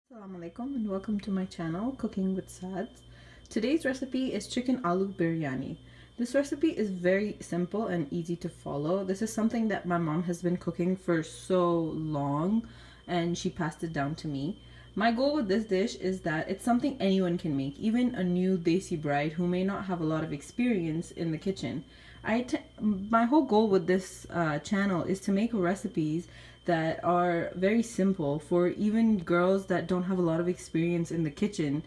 Assalamu alaikum and welcome to my channel Cooking with Sads. Today's recipe is chicken aloo biryani. This recipe is very simple and easy to follow. This is something that my mom has been cooking for so long and she passed it down to me. My goal with this dish is that it's something anyone can make, even a new Desi bride who may not have a lot of experience in the kitchen. My whole goal with this channel is to make recipes that are very simple for even girls that don't have a lot of experience in the kitchen.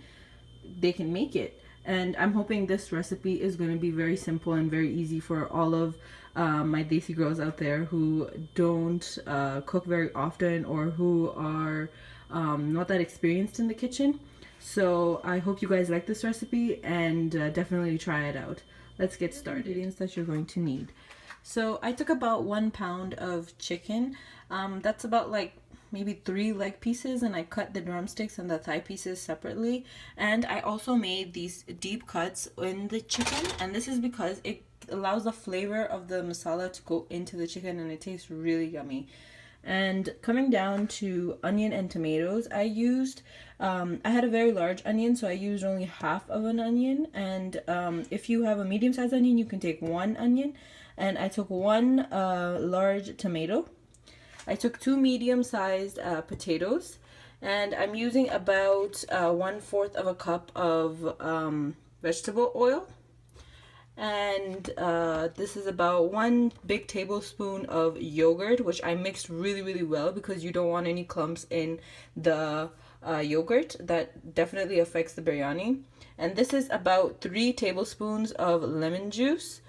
They can make it, and I'm hoping this recipe is going to be very simple and very easy for all of my Desi girls out there who don't cook very often or who are not that experienced in the kitchen. So I hope you guys like this recipe and definitely try it out. Let's get started. Ingredients that you're going to need. So I took about 1 pound of chicken. That's about like maybe 3 leg pieces, and I cut the drumsticks and the thigh pieces separately. And I also made these deep cuts in the chicken, and this is because it allows the flavor of the masala to go into the chicken and it tastes really yummy. And coming down to onion and tomatoes, I had a very large onion, so I used only half of an onion. And if you have a medium-sized onion, you can take 1 onion. And I took 1 large tomato. I took 2 medium-sized potatoes, and I'm using about 1/4 of a cup of vegetable oil. And this is about 1 big tablespoon of yogurt, which I mixed really well because you don't want any clumps in the yogurt. That definitely affects the biryani. And this is about 3 tablespoons of lemon juice.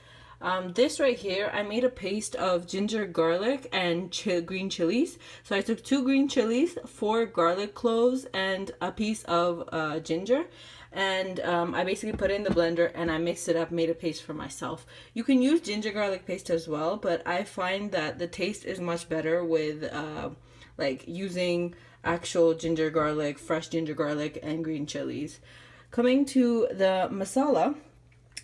This right here, I made a paste of ginger, garlic, and green chilies. So I took 2 green chilies, 4 garlic cloves, and a piece of ginger. And I basically put it in the blender and I mixed it up, made a paste for myself. You can use ginger garlic paste as well, but I find that the taste is much better with like using actual ginger garlic, fresh ginger garlic, and green chilies. Coming to the masala,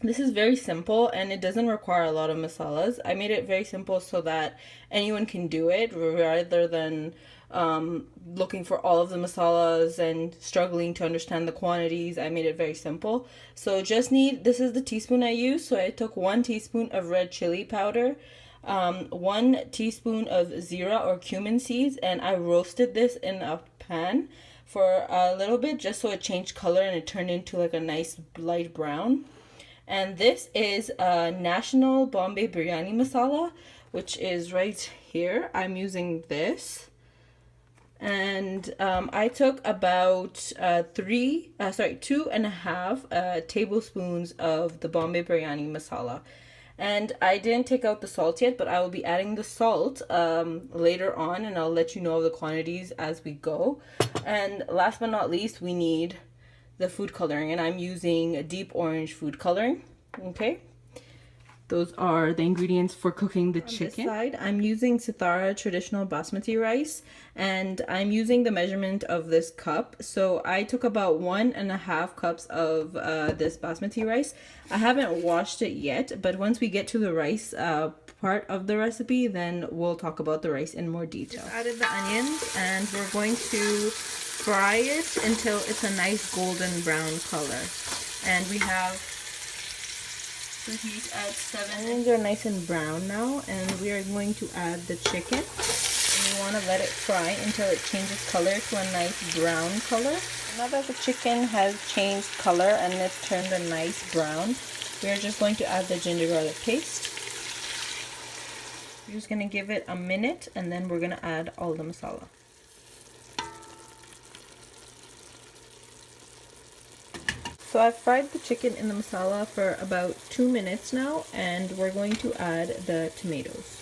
this is very simple and it doesn't require a lot of masalas. I made it very simple so that anyone can do it rather than looking for all of the masalas and struggling to understand the quantities. I made it very simple. So this is the teaspoon I used. So I took 1 teaspoon of red chili powder, 1 teaspoon of zira or cumin seeds, and I roasted this in a pan for a little bit just so it changed color and it turned into like a nice light brown. And this is National Bombay Biryani Masala, which is right here. I'm using this. And I took about 2.5 tablespoons of the Bombay Biryani Masala. And I didn't take out the salt yet, but I will be adding the salt later on, and I'll let you know the quantities as we go. And last but not least, we need the food coloring, and I'm using a deep orange food coloring. Okay, those are the ingredients for cooking the chicken. On this side, I'm using Sitara traditional basmati rice, and I'm using the measurement of this cup. So I took about 1.5 cups of this basmati rice. I haven't washed it yet, but once we get to the rice part of the recipe, then we'll talk about the rice in more detail. Just added the onions, and we're going to fry it until it's a nice golden brown color. And we have the heat at 7. Onions are nice and brown now, and we are going to add the chicken. And we want to let it fry until it changes color to a nice brown color. Now that the chicken has changed color and it's turned a nice brown, we're just going to add the ginger garlic paste. We're just going to give it a minute, and then we're going to add all the masala. So I've fried the chicken in the masala for about 2 minutes now, and we're going to add the tomatoes.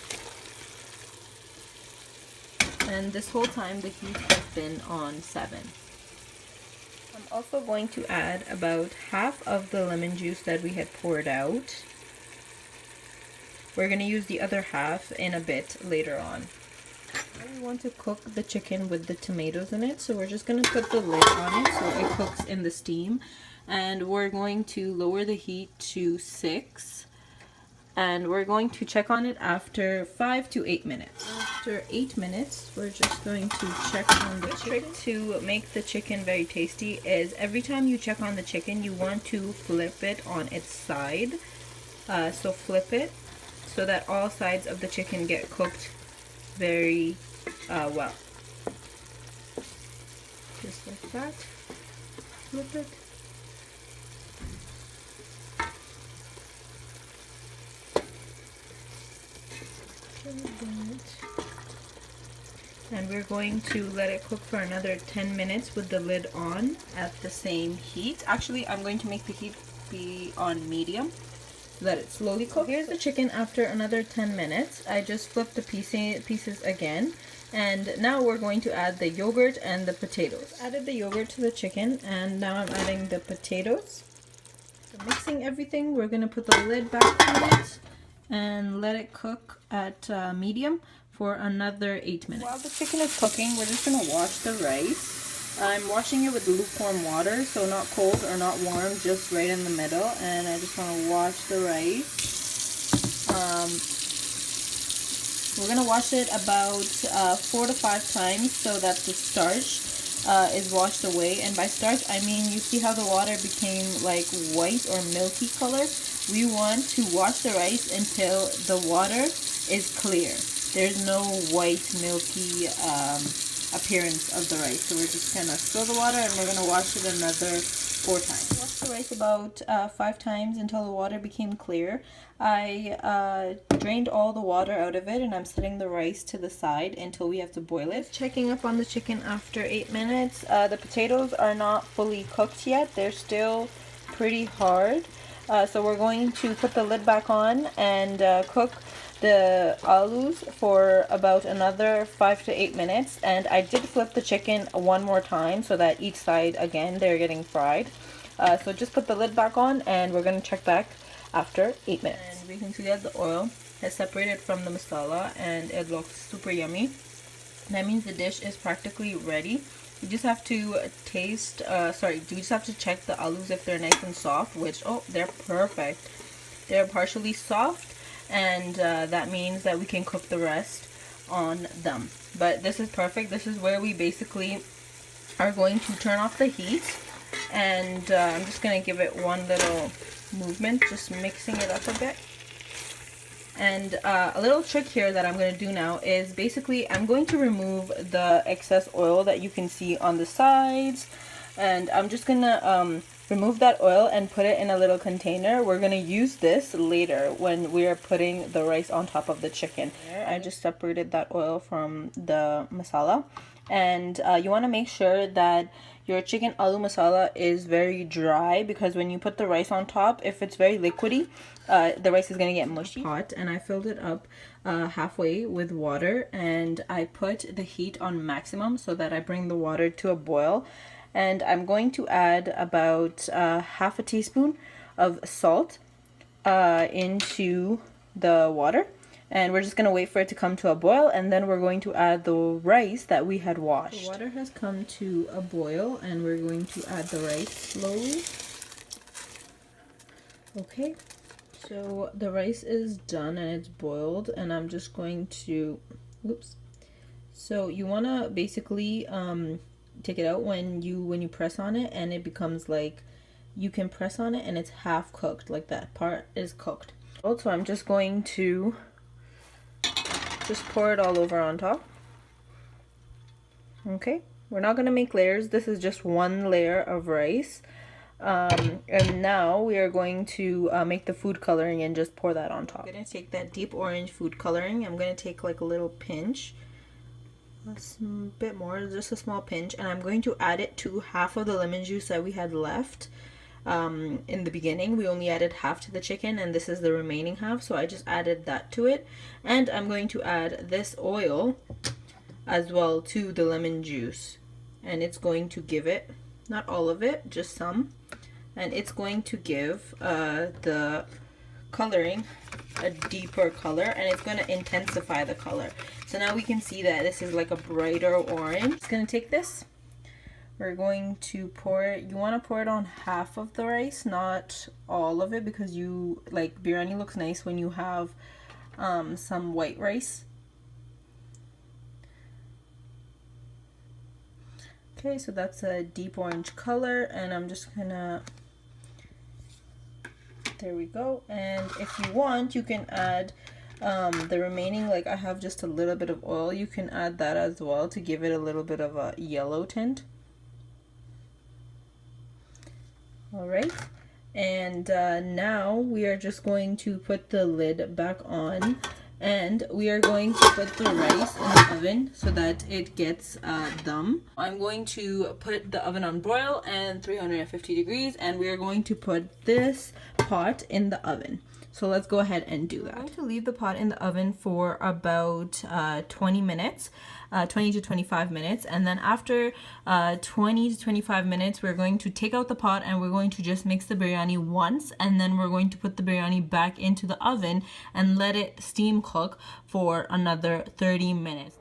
And this whole time the heat has been on 7. I'm also going to add about half of the lemon juice that we had poured out. We're going to use the other half in a bit later on. We want to cook the chicken with the tomatoes in it, so we're just going to put the lid on it so it cooks in the steam. And we're going to lower the heat to 6, and we're going to check on it after 5 to 8 minutes. After 8 minutes, we're just going to check on the chicken. The trick to make the chicken very tasty is every time you check on the chicken, you want to flip it on its side. So flip it so that all sides of the chicken get cooked very well. Just like that. Flip it. And we're going to let it cook for another 10 minutes with the lid on at the same heat. Actually, I'm going to make the heat be on medium. Let it slowly cook. Here's the chicken after another 10 minutes. I just flipped the pieces again. And now we're going to add the yogurt and the potatoes. Added the yogurt to the chicken, and now I'm adding the potatoes. So mixing everything, we're going to put the lid back on it and let it cook at medium for another 8 minutes. While the chicken is cooking, we're just going to wash the rice. I'm washing it with lukewarm water, so not cold or not warm, just right in the middle. And I just want to wash the rice. We're going to wash it about 4 to 5 times so that the starch is washed away. And by starch, I mean, you see how the water became like white or milky color? We want to wash the rice until the water is clear. There's no white, milky appearance of the rice. So we're just going to spill the water and we're going to wash it another 4 times. Wash the rice about 5 times until the water became clear. I drained all the water out of it and I'm setting the rice to the side until we have to boil it. Checking up on the chicken after 8 minutes. The potatoes are not fully cooked yet. They're still pretty hard. So we're going to put the lid back on and cook the alus for about another 5 to 8 minutes. And I did flip the chicken one more time so that each side, again, they're getting fried. So just put the lid back on and we're going to check back after 8 minutes. And we can see that the oil has separated from the masala and it looks super yummy. That means the dish is practically ready. You just have to taste, you just have to check the alus if they're nice and soft, which, oh, they're perfect. They're partially soft, and that means that we can cook the rest on them. But this is perfect. This is where we basically are going to turn off the heat, and I'm just going to give it one little movement, just mixing it up a bit. And a little trick here that I'm going to do now is basically I'm going to remove the excess oil that you can see on the sides, and I'm just going to remove that oil and put it in a little container. We're going to use this later when we are putting the rice on top of the chicken. I just separated that oil from the masala, and you want to make sure that your chicken aloo masala is very dry, because when you put the rice on top, if it's very liquidy, the rice is going to get mushy. Hot, and I filled it up halfway with water, and I put the heat on maximum so that I bring the water to a boil. And I'm going to add about half a teaspoon of salt into the water. And we're just going to wait for it to come to a boil, and then we're going to add the rice that we had washed. The water has come to a boil, and we're going to add the rice slowly. Okay, so the rice is done and it's boiled, and I'm just going to, oops. So you want to basically take it out when you press on it, and it becomes like, you can press on it and it's half cooked, like that part is cooked. Also, I'm just going to just pour it all over on top. Okay, we're not going to make layers. This is just one layer of rice. And now we are going to make the food coloring and just pour that on top. I'm going to take that deep orange food coloring. I'm going to take like a little pinch. That's a bit more, just a small pinch. And I'm going to add it to half of the lemon juice that we had left. In the beginning we only added half to the chicken, and this is the remaining half, so I just added that to it. And I'm going to add this oil as well to the lemon juice, and it's going to give it, not all of it, just some, and it's going to give the coloring a deeper color, and it's going to intensify the color. So now we can see that this is like a brighter orange. It's going to take this, we're going to pour it, you want to pour it on half of the rice, not all of it, because you, like, biryani looks nice when you have some white rice. Okay, so that's a deep orange color, and I'm just gonna, there we go. And if you want, you can add the remaining, like I have just a little bit of oil, you can add that as well to give it a little bit of a yellow tint. All right, and now we are just going to put the lid back on, and we are going to put the rice in the oven so that it gets dum. I'm going to put the oven on broil and 350 degrees, and we are going to put this pot in the oven. So let's go ahead and do that. I'm going to leave the pot in the oven for about 20 minutes, 20 to 25 minutes. And then after 20 to 25 minutes, we're going to take out the pot and we're going to just mix the biryani once. And then we're going to put the biryani back into the oven and let it steam cook for another 30 minutes.